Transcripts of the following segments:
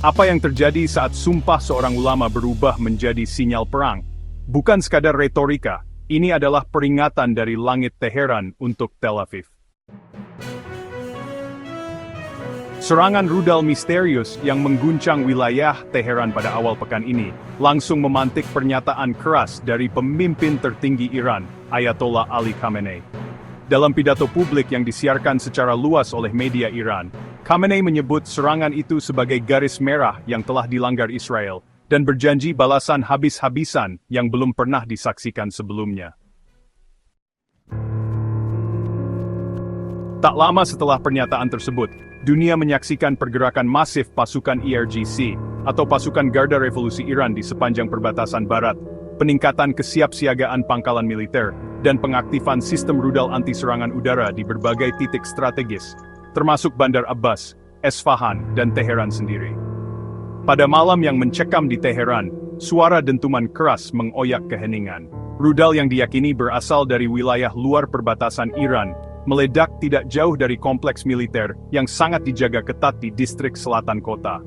Apa yang terjadi saat sumpah seorang ulama berubah menjadi sinyal perang? Bukan sekadar retorika, ini adalah peringatan dari langit Teheran untuk Tel Aviv. Serangan rudal misterius yang mengguncang wilayah Teheran pada awal pekan ini langsung memantik pernyataan keras dari pemimpin tertinggi Iran, Ayatollah Ali Khamenei. Dalam pidato publik yang disiarkan secara luas oleh media Iran, Khamenei menyebut serangan itu sebagai garis merah yang telah dilanggar Israel, dan berjanji balasan habis-habisan yang belum pernah disaksikan sebelumnya. Tak lama setelah pernyataan tersebut, dunia menyaksikan pergerakan masif pasukan IRGC, atau pasukan Garda Revolusi Iran di sepanjang perbatasan barat, peningkatan kesiapsiagaan pangkalan militer, dan pengaktifan sistem rudal anti-serangan udara di berbagai titik strategis, termasuk Bandar Abbas, Esfahan, dan Teheran sendiri. Pada malam yang mencekam di Teheran, suara dentuman keras mengoyak keheningan. Rudal yang diyakini berasal dari wilayah luar perbatasan Iran, meledak tidak jauh dari kompleks militer yang sangat dijaga ketat di distrik selatan kota.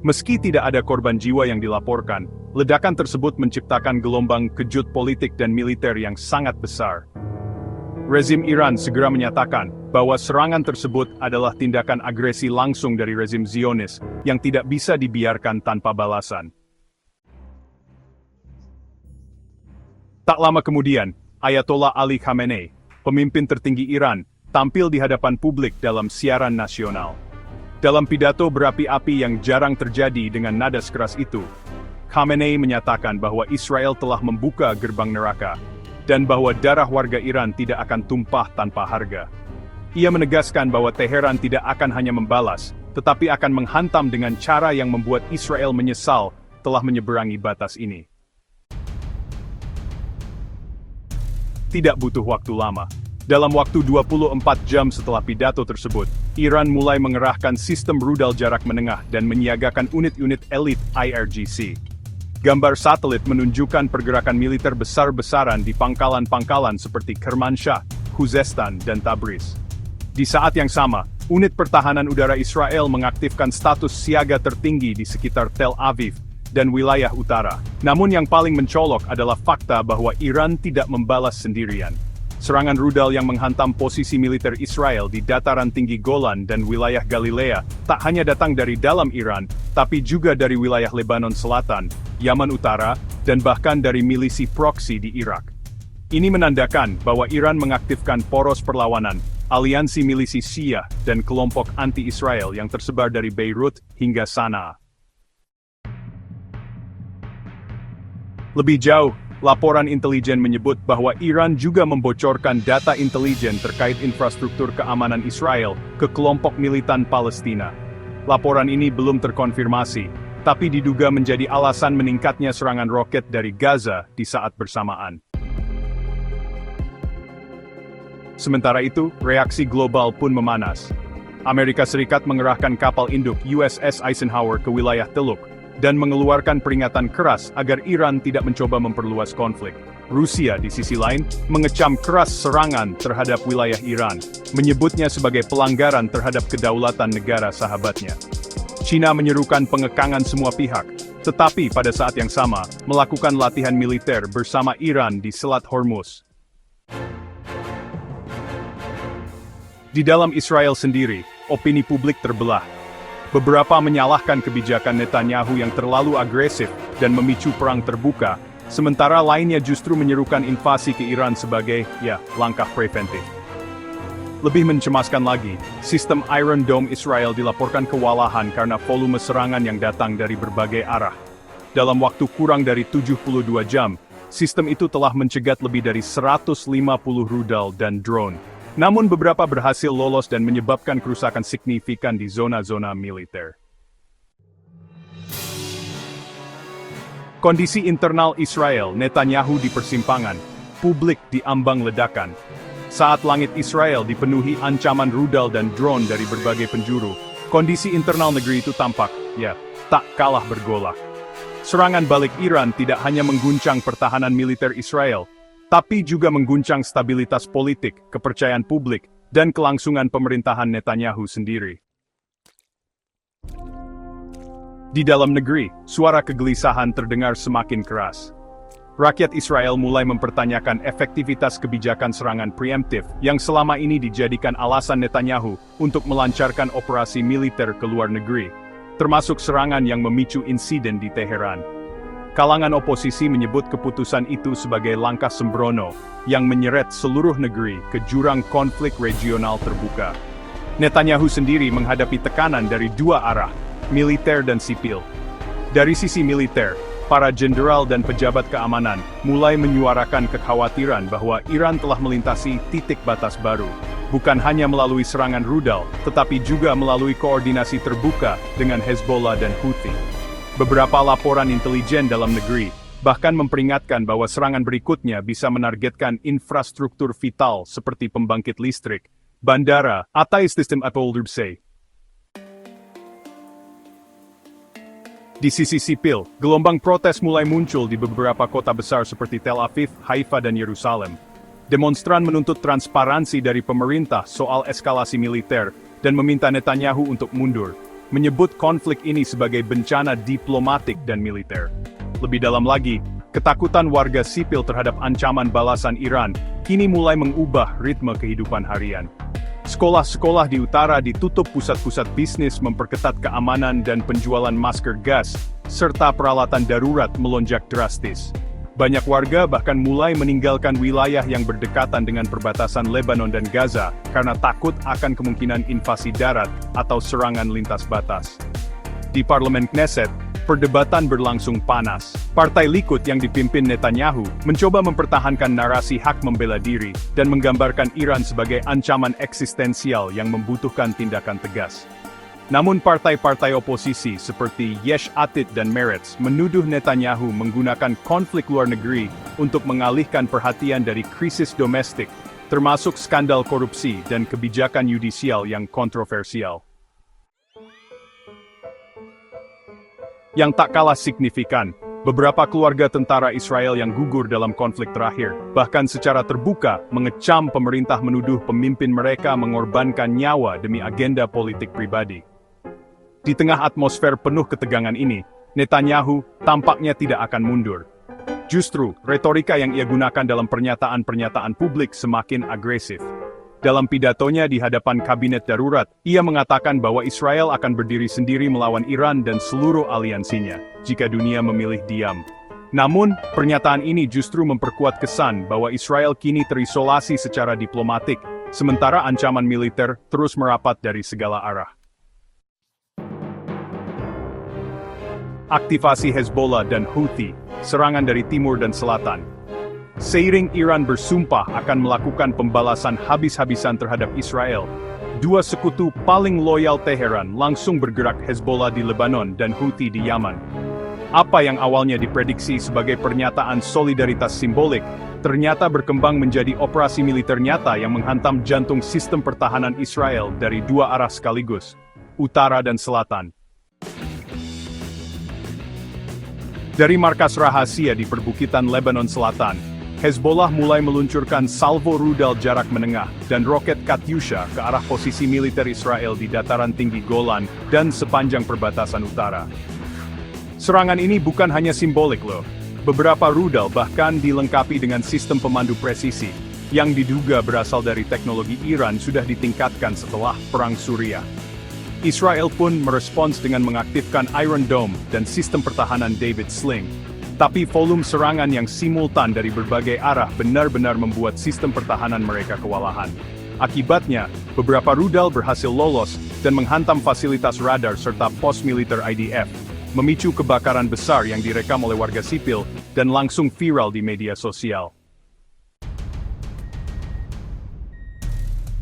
Meski tidak ada korban jiwa yang dilaporkan, ledakan tersebut menciptakan gelombang kejut politik dan militer yang sangat besar. Rezim Iran segera menyatakan bahwa serangan tersebut adalah tindakan agresi langsung dari rezim Zionis yang tidak bisa dibiarkan tanpa balasan. Tak lama kemudian, Ayatollah Ali Khamenei, pemimpin tertinggi Iran, tampil di hadapan publik dalam siaran nasional. Dalam pidato berapi-api yang jarang terjadi dengan nada sekeras itu, Khamenei menyatakan bahwa Israel telah membuka gerbang neraka, dan bahwa darah warga Iran tidak akan tumpah tanpa harga. Ia menegaskan bahwa Teheran tidak akan hanya membalas, tetapi akan menghantam dengan cara yang membuat Israel menyesal telah menyeberangi batas ini. Tidak butuh waktu lama. Dalam waktu 24 jam setelah pidato tersebut, Iran mulai mengerahkan sistem rudal jarak menengah dan menyiagakan unit-unit elit IRGC. Gambar satelit menunjukkan pergerakan militer besar-besaran di pangkalan-pangkalan seperti Kermanshah, Khuzestan, dan Tabriz. Di saat yang sama, unit pertahanan udara Israel mengaktifkan status siaga tertinggi di sekitar Tel Aviv dan wilayah utara. Namun yang paling mencolok adalah fakta bahwa Iran tidak membalas sendirian. Serangan rudal yang menghantam posisi militer Israel di dataran tinggi Golan dan wilayah Galilea tak hanya datang dari dalam Iran, tapi juga dari wilayah Lebanon Selatan, Yaman Utara, dan bahkan dari milisi proksi di Irak. Ini menandakan bahwa Iran mengaktifkan poros perlawanan, aliansi milisi Syiah, dan kelompok anti-Israel yang tersebar dari Beirut hingga Sanaa. Lebih jauh, laporan intelijen menyebut bahwa Iran juga membocorkan data intelijen terkait infrastruktur keamanan Israel ke kelompok militan Palestina. Laporan ini belum terkonfirmasi, tapi diduga menjadi alasan meningkatnya serangan roket dari Gaza di saat bersamaan. Sementara itu, reaksi global pun memanas. Amerika Serikat mengerahkan kapal induk USS Eisenhower ke wilayah Teluk, dan mengeluarkan peringatan keras agar Iran tidak mencoba memperluas konflik. Rusia di sisi lain, mengecam keras serangan terhadap wilayah Iran, menyebutnya sebagai pelanggaran terhadap kedaulatan negara sahabatnya. China menyerukan pengekangan semua pihak, tetapi pada saat yang sama, melakukan latihan militer bersama Iran di Selat Hormuz. Di dalam Israel sendiri, opini publik terbelah. Beberapa menyalahkan kebijakan Netanyahu yang terlalu agresif dan memicu perang terbuka, sementara lainnya justru menyerukan invasi ke Iran sebagai, langkah preventif. Lebih mencemaskan lagi, sistem Iron Dome Israel dilaporkan kewalahan karena volume serangan yang datang dari berbagai arah. Dalam waktu kurang dari 72 jam, sistem itu telah mencegat lebih dari 150 rudal dan drone. Namun beberapa berhasil lolos dan menyebabkan kerusakan signifikan di zona-zona militer. Kondisi internal Israel, Netanyahu di persimpangan, publik di ambang ledakan. Saat langit Israel dipenuhi ancaman rudal dan drone dari berbagai penjuru, kondisi internal negeri itu tampak, tak kalah bergolak. Serangan balik Iran tidak hanya mengguncang pertahanan militer Israel, tapi juga mengguncang stabilitas politik, kepercayaan publik, dan kelangsungan pemerintahan Netanyahu sendiri. Di dalam negeri, suara kegelisahan terdengar semakin keras. Rakyat Israel mulai mempertanyakan efektivitas kebijakan serangan preemptif yang selama ini dijadikan alasan Netanyahu untuk melancarkan operasi militer ke luar negeri, termasuk serangan yang memicu insiden di Teheran. Kalangan oposisi menyebut keputusan itu sebagai langkah sembrono yang menyeret seluruh negeri ke jurang konflik regional terbuka. Netanyahu sendiri menghadapi tekanan dari dua arah, militer dan sipil. Dari sisi militer, para jenderal dan pejabat keamanan mulai menyuarakan kekhawatiran bahwa Iran telah melintasi titik batas baru, bukan hanya melalui serangan rudal, tetapi juga melalui koordinasi terbuka dengan Hezbollah dan Houthi. Beberapa laporan intelijen dalam negeri bahkan memperingatkan bahwa serangan berikutnya bisa menargetkan infrastruktur vital seperti pembangkit listrik, bandara, atau sistem apoldurbse. Di sisi sipil, gelombang protes mulai muncul di beberapa kota besar seperti Tel Aviv, Haifa, dan Yerusalem. Demonstran menuntut transparansi dari pemerintah soal eskalasi militer dan meminta Netanyahu untuk mundur, menyebut konflik ini sebagai bencana diplomatik dan militer. Lebih dalam lagi, ketakutan warga sipil terhadap ancaman balasan Iran kini mulai mengubah ritme kehidupan harian. Sekolah-sekolah di utara ditutup, pusat-pusat bisnis memperketat keamanan dan penjualan masker gas, serta peralatan darurat melonjak drastis. Banyak warga bahkan mulai meninggalkan wilayah yang berdekatan dengan perbatasan Lebanon dan Gaza karena takut akan kemungkinan invasi darat atau serangan lintas batas. Di Parlemen Knesset, perdebatan berlangsung panas. Partai Likud yang dipimpin Netanyahu mencoba mempertahankan narasi hak membela diri dan menggambarkan Iran sebagai ancaman eksistensial yang membutuhkan tindakan tegas. Namun partai-partai oposisi seperti Yesh Atid dan Meretz menuduh Netanyahu menggunakan konflik luar negeri untuk mengalihkan perhatian dari krisis domestik, termasuk skandal korupsi dan kebijakan yudisial yang kontroversial. Yang tak kalah signifikan, beberapa keluarga tentara Israel yang gugur dalam konflik terakhir, bahkan secara terbuka mengecam pemerintah menuduh pemimpin mereka mengorbankan nyawa demi agenda politik pribadi. Di tengah atmosfer penuh ketegangan ini, Netanyahu tampaknya tidak akan mundur. Justru, retorika yang ia gunakan dalam pernyataan-pernyataan publik semakin agresif. Dalam pidatonya di hadapan kabinet darurat, ia mengatakan bahwa Israel akan berdiri sendiri melawan Iran dan seluruh aliansinya, jika dunia memilih diam. Namun, pernyataan ini justru memperkuat kesan bahwa Israel kini terisolasi secara diplomatik, sementara ancaman militer terus merapat dari segala arah. Aktivasi Hezbollah dan Houthi, serangan dari timur dan selatan. Seiring Iran bersumpah akan melakukan pembalasan habis-habisan terhadap Israel, dua sekutu paling loyal Teheran langsung bergerak, Hezbollah di Lebanon dan Houthi di Yaman. Apa yang awalnya diprediksi sebagai pernyataan solidaritas simbolik, ternyata berkembang menjadi operasi militer nyata yang menghantam jantung sistem pertahanan Israel dari dua arah sekaligus, utara dan selatan. Dari markas rahasia di perbukitan Lebanon Selatan, Hezbollah mulai meluncurkan salvo rudal jarak menengah dan roket Katyusha ke arah posisi militer Israel di dataran tinggi Golan dan sepanjang perbatasan utara. Serangan ini bukan hanya simbolik loh. Beberapa rudal bahkan dilengkapi dengan sistem pemandu presisi, yang diduga berasal dari teknologi Iran sudah ditingkatkan setelah Perang Suriah. Israel pun merespons dengan mengaktifkan Iron Dome dan sistem pertahanan David Sling. Tapi volume serangan yang simultan dari berbagai arah benar-benar membuat sistem pertahanan mereka kewalahan. Akibatnya, beberapa rudal berhasil lolos dan menghantam fasilitas radar serta pos militer IDF, memicu kebakaran besar yang direkam oleh warga sipil dan langsung viral di media sosial.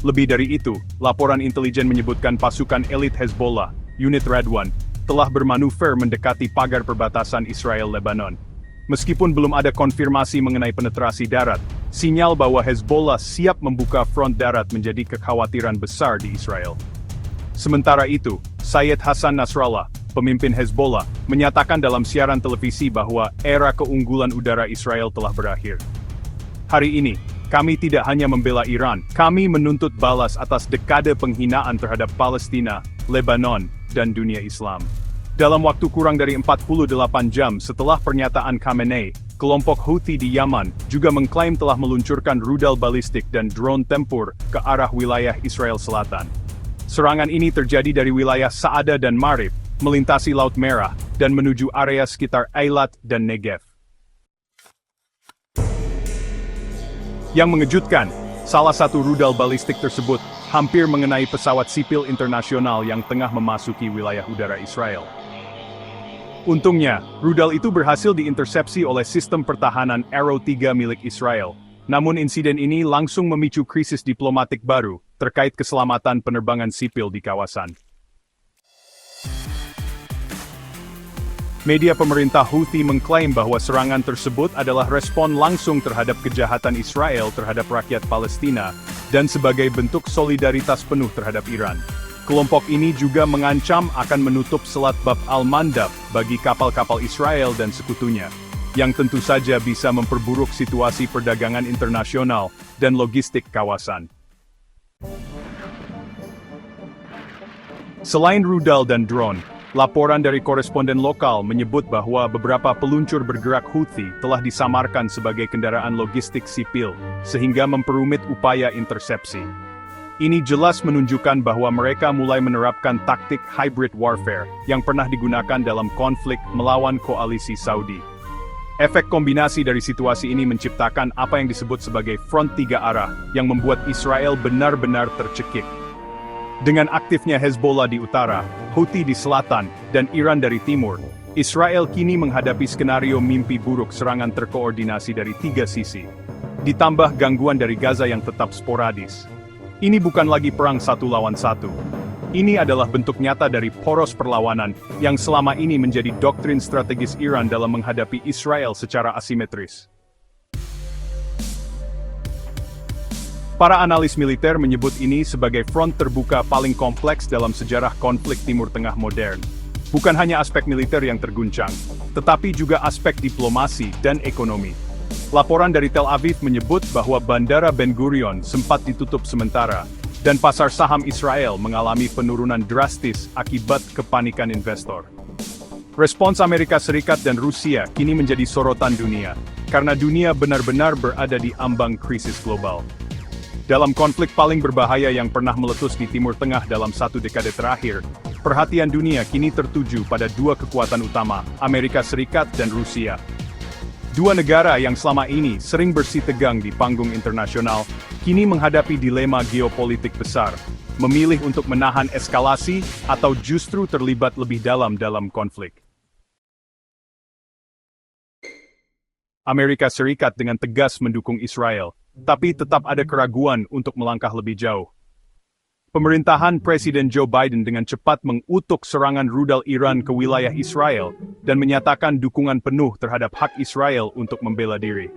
Lebih dari itu, laporan intelijen menyebutkan pasukan elit Hezbollah, unit Radwan, telah bermanuver mendekati pagar perbatasan Israel-Lebanon. Meskipun belum ada konfirmasi mengenai penetrasi darat, sinyal bahwa Hezbollah siap membuka front darat menjadi kekhawatiran besar di Israel. Sementara itu, Syed Hassan Nasrallah, pemimpin Hezbollah, menyatakan dalam siaran televisi bahwa era keunggulan udara Israel telah berakhir. Hari ini, kami tidak hanya membela Iran, kami menuntut balas atas dekade penghinaan terhadap Palestina, Lebanon, dan dunia Islam. Dalam waktu kurang dari 48 jam setelah pernyataan Khamenei, kelompok Houthi di Yaman juga mengklaim telah meluncurkan rudal balistik dan drone tempur ke arah wilayah Israel Selatan. Serangan ini terjadi dari wilayah Sa'ada dan Marib, melintasi Laut Merah, dan menuju area sekitar Eilat dan Negev. Yang mengejutkan, salah satu rudal balistik tersebut hampir mengenai pesawat sipil internasional yang tengah memasuki wilayah udara Israel. Untungnya, rudal itu berhasil diintersepsi oleh sistem pertahanan Arrow 3 milik Israel. Namun insiden ini langsung memicu krisis diplomatik baru terkait keselamatan penerbangan sipil di kawasan. Media pemerintah Houthi mengklaim bahwa serangan tersebut adalah respon langsung terhadap kejahatan Israel terhadap rakyat Palestina dan sebagai bentuk solidaritas penuh terhadap Iran. Kelompok ini juga mengancam akan menutup Selat Bab al-Mandab bagi kapal-kapal Israel dan sekutunya, yang tentu saja bisa memperburuk situasi perdagangan internasional dan logistik kawasan. Selain rudal dan drone, laporan dari koresponden lokal menyebut bahwa beberapa peluncur bergerak Houthi telah disamarkan sebagai kendaraan logistik sipil, sehingga memperumit upaya intersepsi. Ini jelas menunjukkan bahwa mereka mulai menerapkan taktik hybrid warfare yang pernah digunakan dalam konflik melawan koalisi Saudi. Efek kombinasi dari situasi ini menciptakan apa yang disebut sebagai front tiga arah yang membuat Israel benar-benar tercekik. Dengan aktifnya Hezbollah di utara, Houthi di selatan, dan Iran dari timur, Israel kini menghadapi skenario mimpi buruk serangan terkoordinasi dari tiga sisi. Ditambah gangguan dari Gaza yang tetap sporadis. Ini bukan lagi perang satu lawan satu. Ini adalah bentuk nyata dari poros perlawanan yang selama ini menjadi doktrin strategis Iran dalam menghadapi Israel secara asimetris. Para analis militer menyebut ini sebagai front terbuka paling kompleks dalam sejarah konflik Timur Tengah modern. Bukan hanya aspek militer yang terguncang, tetapi juga aspek diplomasi dan ekonomi. Laporan dari Tel Aviv menyebut bahwa Bandara Ben Gurion sempat ditutup sementara, dan pasar saham Israel mengalami penurunan drastis akibat kepanikan investor. Respons Amerika Serikat dan Rusia kini menjadi sorotan dunia, karena dunia benar-benar berada di ambang krisis global. Dalam konflik paling berbahaya yang pernah meletus di Timur Tengah dalam satu dekade terakhir, perhatian dunia kini tertuju pada dua kekuatan utama, Amerika Serikat dan Rusia. Dua negara yang selama ini sering bersitegang di panggung internasional, kini menghadapi dilema geopolitik besar, memilih untuk menahan eskalasi atau justru terlibat lebih dalam konflik. Amerika Serikat dengan tegas mendukung Israel, tapi tetap ada keraguan untuk melangkah lebih jauh. Pemerintahan Presiden Joe Biden dengan cepat mengutuk serangan rudal Iran ke wilayah Israel dan menyatakan dukungan penuh terhadap hak Israel untuk membela diri.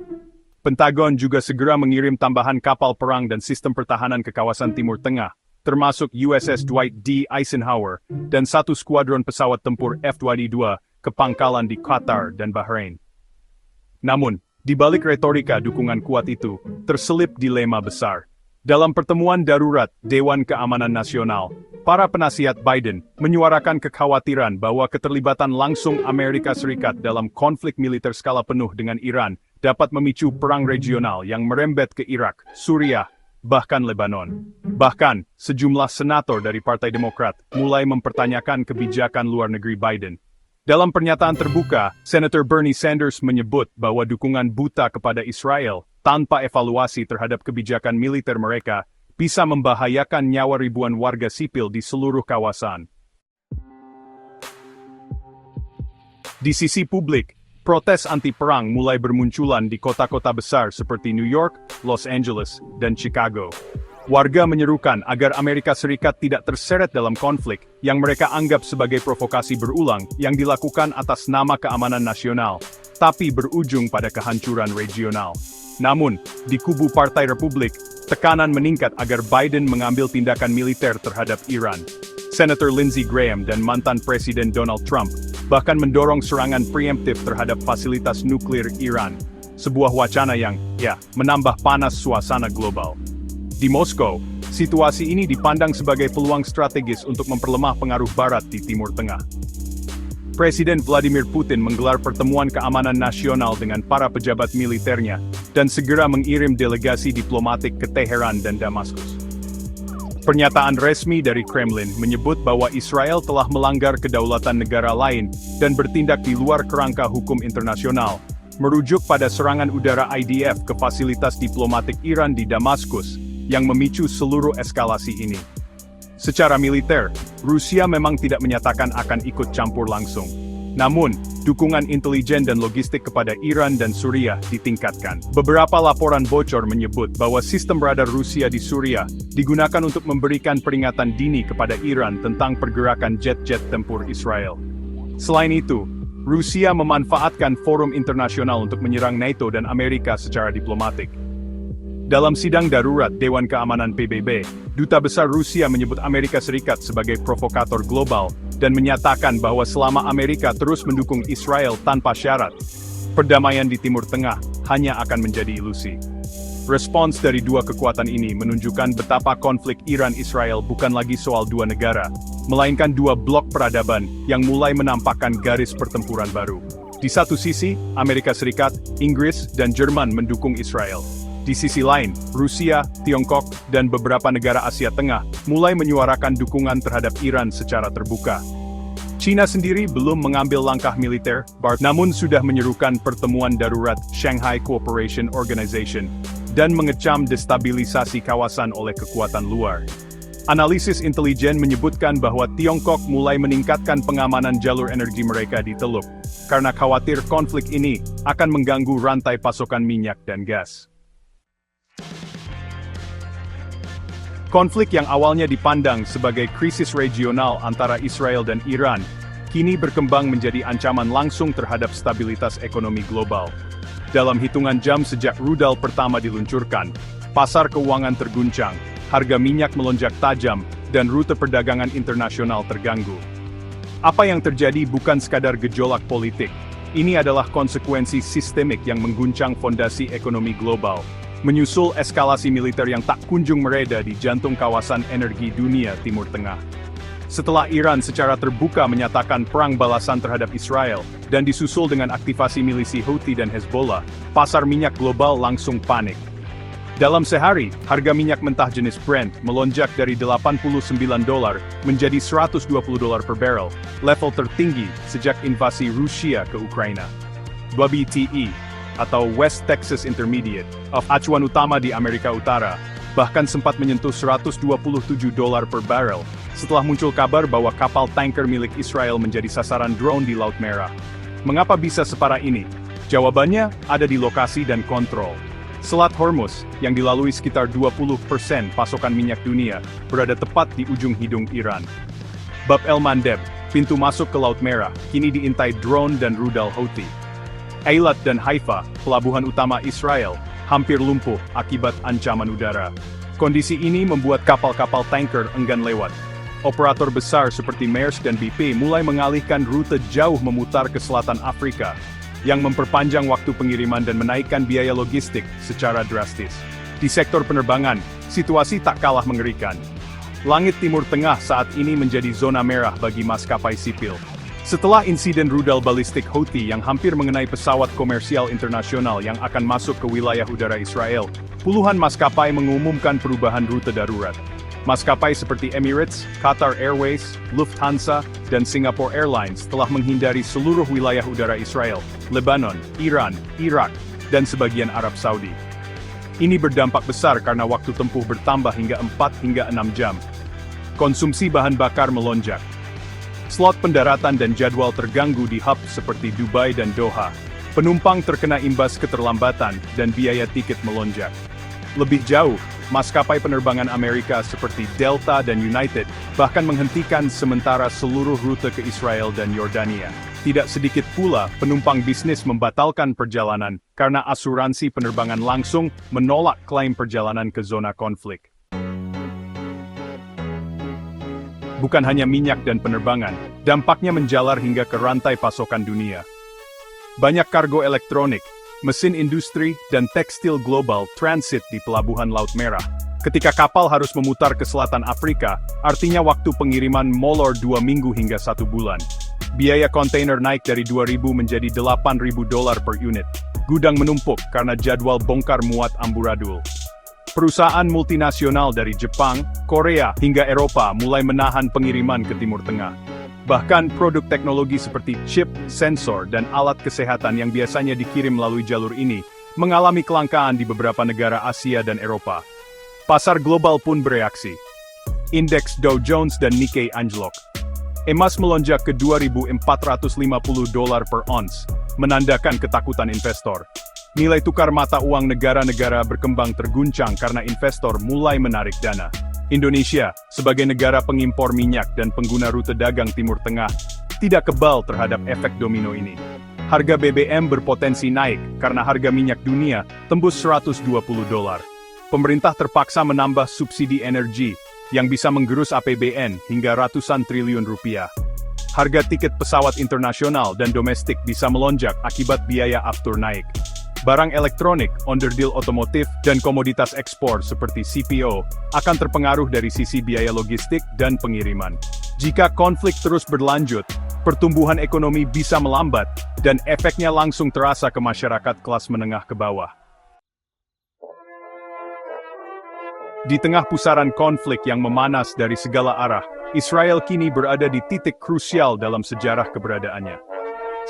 Pentagon juga segera mengirim tambahan kapal perang dan sistem pertahanan ke kawasan Timur Tengah, termasuk USS Dwight D. Eisenhower dan satu skuadron pesawat tempur F-22 ke pangkalan di Qatar dan Bahrain. Namun, di balik retorika dukungan kuat itu, terselip dilema besar. Dalam pertemuan darurat Dewan Keamanan Nasional, para penasihat Biden menyuarakan kekhawatiran bahwa keterlibatan langsung Amerika Serikat dalam konflik militer skala penuh dengan Iran dapat memicu perang regional yang merembet ke Irak, Suriah, bahkan Lebanon. Bahkan, sejumlah senator dari Partai Demokrat mulai mempertanyakan kebijakan luar negeri Biden. Dalam pernyataan terbuka, Senator Bernie Sanders menyebut bahwa dukungan buta kepada Israel tanpa evaluasi terhadap kebijakan militer mereka, bisa membahayakan nyawa ribuan warga sipil di seluruh kawasan. Di sisi publik, protes anti-perang mulai bermunculan di kota-kota besar seperti New York, Los Angeles, dan Chicago. Warga menyerukan agar Amerika Serikat tidak terseret dalam konflik yang mereka anggap sebagai provokasi berulang yang dilakukan atas nama keamanan nasional, tapi berujung pada kehancuran regional. Namun, di kubu Partai Republik, tekanan meningkat agar Biden mengambil tindakan militer terhadap Iran. Senator Lindsey Graham dan mantan Presiden Donald Trump bahkan mendorong serangan preemptif terhadap fasilitas nuklir Iran, sebuah wacana yang, menambah panas suasana global. Di Moskow, situasi ini dipandang sebagai peluang strategis untuk memperlemah pengaruh Barat di Timur Tengah. Presiden Vladimir Putin menggelar pertemuan keamanan nasional dengan para pejabat militernya, dan segera mengirim delegasi diplomatik ke Teheran dan Damaskus. Pernyataan resmi dari Kremlin menyebut bahwa Israel telah melanggar kedaulatan negara lain dan bertindak di luar kerangka hukum internasional, merujuk pada serangan udara IDF ke fasilitas diplomatik Iran di Damaskus, yang memicu seluruh eskalasi ini. Secara militer, Rusia memang tidak menyatakan akan ikut campur langsung. Namun, dukungan intelijen dan logistik kepada Iran dan Suriah ditingkatkan. Beberapa laporan bocor menyebut bahwa sistem radar Rusia di Suriah digunakan untuk memberikan peringatan dini kepada Iran tentang pergerakan jet-jet tempur Israel. Selain itu, Rusia memanfaatkan forum internasional untuk menyerang NATO dan Amerika secara diplomatik. Dalam sidang darurat Dewan Keamanan PBB, Duta Besar Rusia menyebut Amerika Serikat sebagai provokator global dan menyatakan bahwa selama Amerika terus mendukung Israel tanpa syarat, perdamaian di Timur Tengah hanya akan menjadi ilusi. Respons dari dua kekuatan ini menunjukkan betapa konflik Iran-Israel bukan lagi soal dua negara, melainkan dua blok peradaban yang mulai menampakkan garis pertempuran baru. Di satu sisi, Amerika Serikat, Inggris, dan Jerman mendukung Israel. Di sisi lain, Rusia, Tiongkok, dan beberapa negara Asia Tengah mulai menyuarakan dukungan terhadap Iran secara terbuka. China sendiri belum mengambil langkah militer, namun sudah menyerukan pertemuan darurat Shanghai Cooperation Organization dan mengecam destabilisasi kawasan oleh kekuatan luar. Analisis intelijen menyebutkan bahwa Tiongkok mulai meningkatkan pengamanan jalur energi mereka di Teluk, karena khawatir konflik ini akan mengganggu rantai pasokan minyak dan gas. Konflik yang awalnya dipandang sebagai krisis regional antara Israel dan Iran, kini berkembang menjadi ancaman langsung terhadap stabilitas ekonomi global. Dalam hitungan jam sejak rudal pertama diluncurkan, pasar keuangan terguncang, harga minyak melonjak tajam, dan rute perdagangan internasional terganggu. Apa yang terjadi bukan sekadar gejolak politik, ini adalah konsekuensi sistemik yang mengguncang fondasi ekonomi global, menyusul eskalasi militer yang tak kunjung mereda di jantung kawasan energi dunia Timur Tengah. Setelah Iran secara terbuka menyatakan perang balasan terhadap Israel, dan disusul dengan aktivasi milisi Houthi dan Hezbollah, pasar minyak global langsung panik. Dalam sehari, harga minyak mentah jenis Brent melonjak dari $89 menjadi $120 per barrel, level tertinggi sejak invasi Rusia ke Ukraina. WTI, atau West Texas Intermediate, acuan utama di Amerika Utara, bahkan sempat menyentuh $127 per barrel, setelah muncul kabar bahwa kapal tanker milik Israel menjadi sasaran drone di Laut Merah. Mengapa bisa separah ini? Jawabannya ada di lokasi dan kontrol. Selat Hormuz, yang dilalui sekitar 20% pasokan minyak dunia, berada tepat di ujung hidung Iran. Bab el-Mandeb, pintu masuk ke Laut Merah, kini diintai drone dan rudal Houthi. Eilat dan Haifa, pelabuhan utama Israel, hampir lumpuh akibat ancaman udara. Kondisi ini membuat kapal-kapal tanker enggan lewat. Operator besar seperti Maersk dan BP mulai mengalihkan rute jauh memutar ke selatan Afrika, yang memperpanjang waktu pengiriman dan menaikkan biaya logistik secara drastis. Di sektor penerbangan, situasi tak kalah mengerikan. Langit Timur Tengah saat ini menjadi zona merah bagi maskapai sipil. Setelah insiden rudal balistik Houthi yang hampir mengenai pesawat komersial internasional yang akan masuk ke wilayah udara Israel, puluhan maskapai mengumumkan perubahan rute darurat. Maskapai seperti Emirates, Qatar Airways, Lufthansa, dan Singapore Airlines telah menghindari seluruh wilayah udara Israel, Lebanon, Iran, Irak, dan sebagian Arab Saudi. Ini berdampak besar karena waktu tempuh bertambah hingga 4 hingga 6 jam. Konsumsi bahan bakar melonjak. Slot pendaratan dan jadwal terganggu di hub seperti Dubai dan Doha. Penumpang terkena imbas keterlambatan dan biaya tiket melonjak. Lebih jauh, maskapai penerbangan Amerika seperti Delta dan United bahkan menghentikan sementara seluruh rute ke Israel dan Yordania. Tidak sedikit pula penumpang bisnis membatalkan perjalanan karena asuransi penerbangan langsung menolak klaim perjalanan ke zona konflik. Bukan hanya minyak dan penerbangan, dampaknya menjalar hingga ke rantai pasokan dunia. Banyak kargo elektronik, mesin industri, dan tekstil global transit di pelabuhan Laut Merah. Ketika kapal harus memutar ke selatan Afrika, artinya waktu pengiriman molor 2 minggu hingga 1 bulan. Biaya kontainer naik dari 2.000 menjadi 8.000 dolar per unit. Gudang menumpuk karena jadwal bongkar muat amburadul. Perusahaan multinasional dari Jepang, Korea, hingga Eropa mulai menahan pengiriman ke Timur Tengah. Bahkan produk teknologi seperti chip, sensor, dan alat kesehatan yang biasanya dikirim melalui jalur ini, mengalami kelangkaan di beberapa negara Asia dan Eropa. Pasar global pun bereaksi. Indeks Dow Jones dan Nikkei anjlok. Emas melonjak ke 2.450 dolar per ons, menandakan ketakutan investor. Nilai tukar mata uang negara-negara berkembang terguncang karena investor mulai menarik dana. Indonesia, sebagai negara pengimpor minyak dan pengguna rute dagang Timur Tengah, tidak kebal terhadap efek domino ini. Harga BBM berpotensi naik karena harga minyak dunia tembus 120 dolar. Pemerintah terpaksa menambah subsidi energi, yang bisa menggerus APBN hingga ratusan triliun rupiah. Harga tiket pesawat internasional dan domestik bisa melonjak akibat biaya aftur naik. Barang elektronik, onderdil otomotif, dan komoditas ekspor seperti CPO akan terpengaruh dari sisi biaya logistik dan pengiriman. Jika konflik terus berlanjut, pertumbuhan ekonomi bisa melambat, dan efeknya langsung terasa ke masyarakat kelas menengah ke bawah. Di tengah pusaran konflik yang memanas dari segala arah, Israel kini berada di titik krusial dalam sejarah keberadaannya.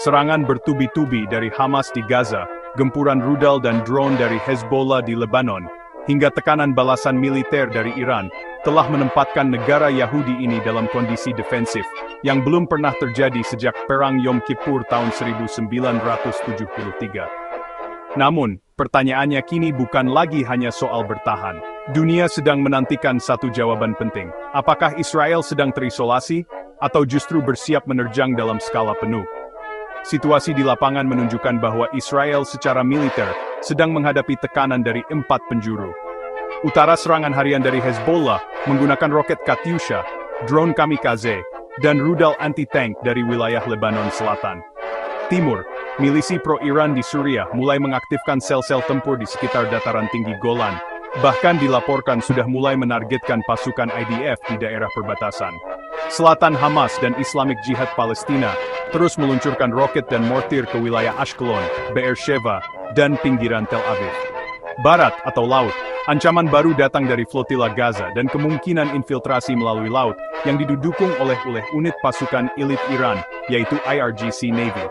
Serangan bertubi-tubi dari Hamas di Gaza, gempuran rudal dan drone dari Hezbollah di Lebanon, hingga tekanan balasan militer dari Iran, telah menempatkan negara Yahudi ini dalam kondisi defensif, yang belum pernah terjadi sejak Perang Yom Kippur tahun 1973. Namun, pertanyaannya kini bukan lagi hanya soal bertahan. Dunia sedang menantikan satu jawaban penting. Apakah Israel sedang terisolasi, atau justru bersiap menerjang dalam skala penuh? Situasi di lapangan menunjukkan bahwa Israel secara militer sedang menghadapi tekanan dari 4 penjuru. Utara, serangan harian dari Hezbollah menggunakan roket Katyusha, drone kamikaze, dan rudal anti-tank dari wilayah Lebanon Selatan. Timur, milisi pro-Iran di Suriah mulai mengaktifkan sel-sel tempur di sekitar dataran tinggi Golan. Bahkan dilaporkan sudah mulai menargetkan pasukan IDF di daerah perbatasan. Selatan, Hamas dan Islamic Jihad Palestina terus meluncurkan roket dan mortir ke wilayah Ashkelon, Be'er Sheva, dan pinggiran Tel Aviv. Barat atau laut, ancaman baru datang dari flotila Gaza dan kemungkinan infiltrasi melalui laut yang didukung oleh unit pasukan elit Iran, yaitu IRGC Navy.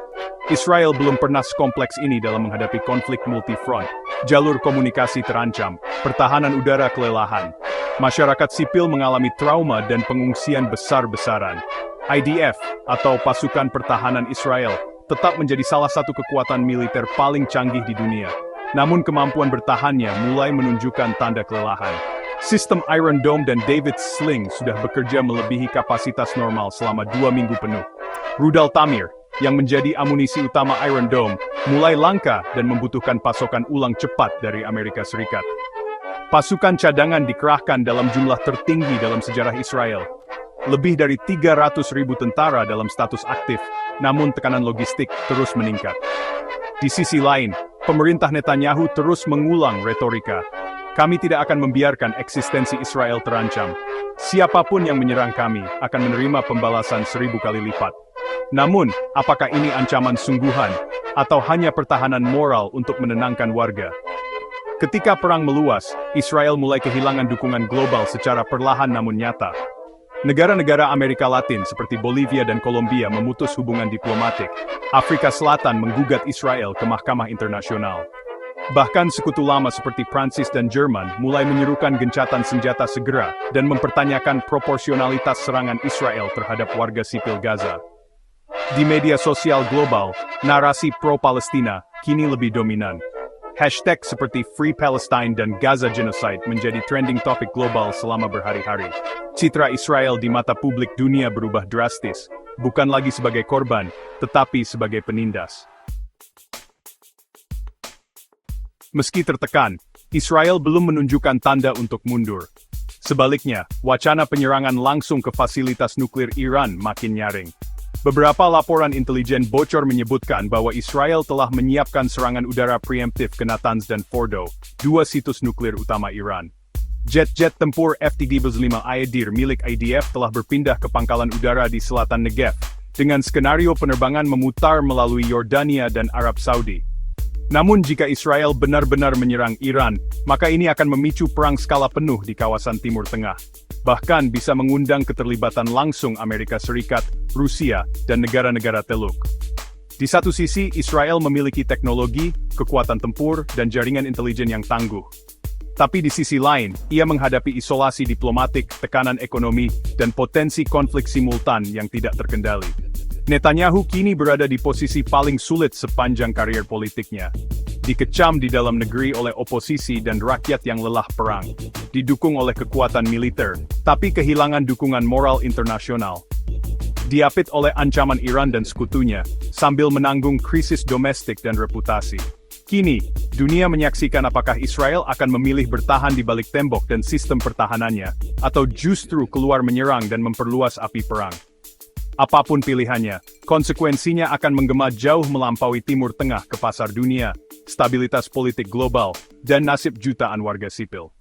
Israel belum pernah sekompleks ini dalam menghadapi konflik multifront. Jalur komunikasi terancam, pertahanan udara kelelahan. Masyarakat sipil mengalami trauma dan pengungsian besar-besaran. IDF, atau Pasukan Pertahanan Israel, tetap menjadi salah satu kekuatan militer paling canggih di dunia. Namun kemampuan bertahannya mulai menunjukkan tanda kelelahan. Sistem Iron Dome dan David Sling sudah bekerja melebihi kapasitas normal selama 2 minggu penuh. Rudal Tamir, yang menjadi amunisi utama Iron Dome, mulai langka dan membutuhkan pasokan ulang cepat dari Amerika Serikat. Pasukan cadangan dikerahkan dalam jumlah tertinggi dalam sejarah Israel. Lebih dari 300.000 tentara dalam status aktif, namun tekanan logistik terus meningkat. Di sisi lain, pemerintah Netanyahu terus mengulang retorika. Kami tidak akan membiarkan eksistensi Israel terancam. Siapapun yang menyerang kami akan menerima pembalasan 1000 kali lipat. Namun, apakah ini ancaman sungguhan, atau hanya pertahanan moral untuk menenangkan warga? Ketika perang meluas, Israel mulai kehilangan dukungan global secara perlahan namun nyata. Negara-negara Amerika Latin seperti Bolivia dan Kolombia memutus hubungan diplomatik. Afrika Selatan menggugat Israel ke Mahkamah Internasional. Bahkan sekutu lama seperti Prancis dan Jerman mulai menyerukan gencatan senjata segera dan mempertanyakan proporsionalitas serangan Israel terhadap warga sipil Gaza. Di media sosial global, narasi pro-Palestina kini lebih dominan. Hashtag seperti Free Palestine dan Gaza Genocide menjadi trending topik global selama berhari-hari. Citra Israel di mata publik dunia berubah drastis, bukan lagi sebagai korban, tetapi sebagai penindas. Meski tertekan, Israel belum menunjukkan tanda untuk mundur. Sebaliknya, wacana penyerangan langsung ke fasilitas nuklir Iran makin nyaring. Beberapa laporan intelijen bocor menyebutkan bahwa Israel telah menyiapkan serangan udara preemptif ke Natanz dan Fordo, 2 situs nuklir utama Iran. Jet-jet tempur F-35 Aedir milik IDF telah berpindah ke pangkalan udara di selatan Negev, dengan skenario penerbangan memutar melalui Yordania dan Arab Saudi. Namun jika Israel benar-benar menyerang Iran, maka ini akan memicu perang skala penuh di kawasan Timur Tengah. Bahkan bisa mengundang keterlibatan langsung Amerika Serikat, Rusia, dan negara-negara Teluk. Di satu sisi, Israel memiliki teknologi, kekuatan tempur, dan jaringan intelijen yang tangguh. Tapi di sisi lain, ia menghadapi isolasi diplomatik, tekanan ekonomi, dan potensi konflik simultan yang tidak terkendali. Netanyahu kini berada di posisi paling sulit sepanjang karier politiknya. Dikecam di dalam negeri oleh oposisi dan rakyat yang lelah perang. Didukung oleh kekuatan militer, tapi kehilangan dukungan moral internasional. Diapit oleh ancaman Iran dan sekutunya, sambil menanggung krisis domestik dan reputasi. Kini, dunia menyaksikan apakah Israel akan memilih bertahan di balik tembok dan sistem pertahanannya, atau justru keluar menyerang dan memperluas api perang. Apapun pilihannya, konsekuensinya akan menggema jauh melampaui Timur Tengah ke pasar dunia, stabilitas politik global, dan nasib jutaan warga sipil.